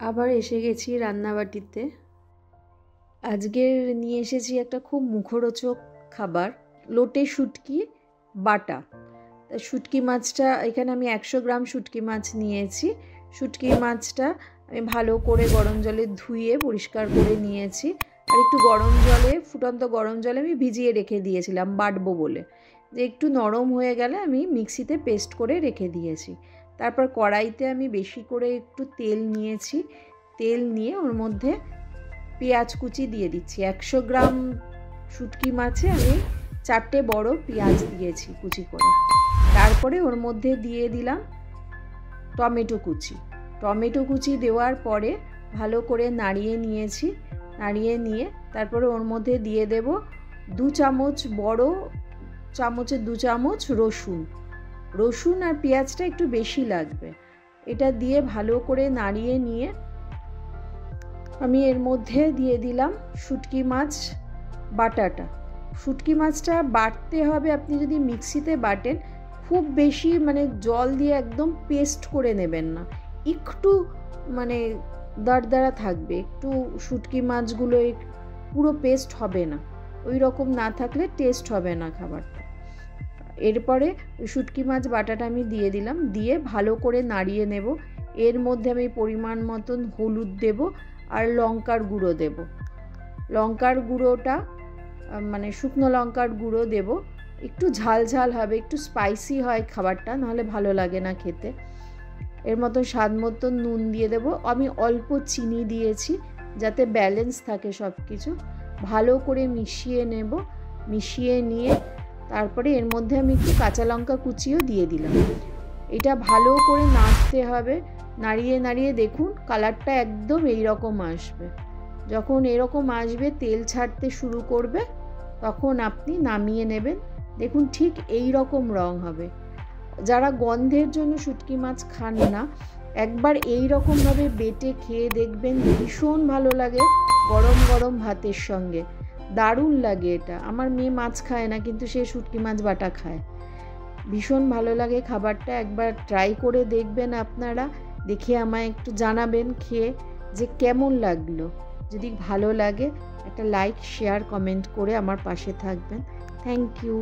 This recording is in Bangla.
আবার এসে গেছি রান্নাবাটিতে। আজকের নিয়ে এসেছি একটা খুব মুখরোচক খাবার, লোটে শুটকি বাটা। শুটকি মাছটা এখানে আমি 100 গ্রাম শুটকি মাছ নিয়েছি। শুটকি মাছটা আমি ভালো করে গরম জলে ধুয়ে পরিষ্কার করে নিয়েছি। আর একটু গরম জলে, ফুটন্ত গরম জলে আমি ভিজিয়ে রেখে দিয়েছিলাম বাটবো বলে, যে একটু নরম হয়ে গেলে আমি মিক্সিতে পেস্ট করে রেখে দিয়েছি। তারপর কড়াইতে আমি বেশি করে একটু তেল নিয়েছি। তেল নিয়ে ওর মধ্যে পেঁয়াজ কুচি দিয়ে দিচ্ছি। 100 গ্রাম শুটকি মাছে আমি 4টে বড় পেঁয়াজ দিয়েছি কুচি করে। তারপরে ওর মধ্যে দিয়ে দিলাম টমেটো কুচি। টমেটো কুচি দেওয়ার পরে ভালো করে নাড়িয়ে নিয়েছি। নাড়িয়ে নিয়ে তারপরে ওর মধ্যে দিয়ে দেব 2 চামচ, বড় চামচের 2 চামচ রসুন। রসুন আর পেঁয়াজটা একটু বেশি লাগবে। এটা দিয়ে ভালো করে নাড়িয়ে নিয়ে আমি এর মধ্যে দিয়ে দিলাম শুটকি মাছ বাটাটা। শুটকি মাছটা বাটতে হবে, আপনি যদি মিক্সিতে বাটেন খুব বেশি জল দিয়ে একদম পেস্ট করে নেবেন না, একটু দাঁড়দাঁড়া থাকবে, একটু শুটকি মাছগুলো পুরো পেস্ট হবে না, ওই রকম না থাকলে টেস্ট হবে না খাবারটা। এরপরে শুটকি মাছ বাটাটা আমি দিয়ে দিলাম, দিয়ে ভালো করে নাড়িয়ে নেব। এর মধ্যে আমি পরিমাণ মতন হলুদ দেব আর লঙ্কার গুঁড়ো দেব। লঙ্কার গুঁড়োটা শুকনো লঙ্কার গুঁড়ো দেব, একটু ঝাল ঝাল হবে, একটু স্পাইসি হয় খাবারটা, নাহলে ভালো লাগে না খেতে। এর মতো স্বাদ মতো নুন দিয়ে দেব। আমি অল্প চিনি দিয়েছি যাতে ব্যালেন্স থাকে সব কিছু। ভালো করে মিশিয়ে নেব। মিশিয়ে নিয়ে তারপরে এর মধ্যে আমি একটু কাঁচা লঙ্কা কুচিও দিয়ে দিলাম। এটা ভালো করে নাড়তে হবে। নাড়িয়ে নাড়িয়ে দেখুন কালারটা একদম এইরকম আসবে। যখন এরকম আসবে, তেল ছাড়তে শুরু করবে, তখন আপনি নামিয়ে নেবেন। দেখুন ঠিক এই রকম রং হবে। যারা গন্ধের জন্য শুটকি মাছ খান না, একবার এই রকমভাবে বেটে খেয়ে দেখবেন, ভীষণ ভালো লাগে গরম গরম ভাতের সঙ্গে। দারুণ লাগে এটা। আমার মেয়ে মাছ খায় না, কিন্তু সে শুটকি মাছ বাটা খায়। ভীষণ ভালো লাগে খাবারটা। একবার ট্রাই করে দেখবেন আপনারা, দেখে আমায় একটু জানাবেন খেয়ে যে কেমন লাগলো। যদি ভালো লাগে একটা লাইক, শেয়ার, কমেন্ট করে আমার পাশে থাকবেন। Thank you.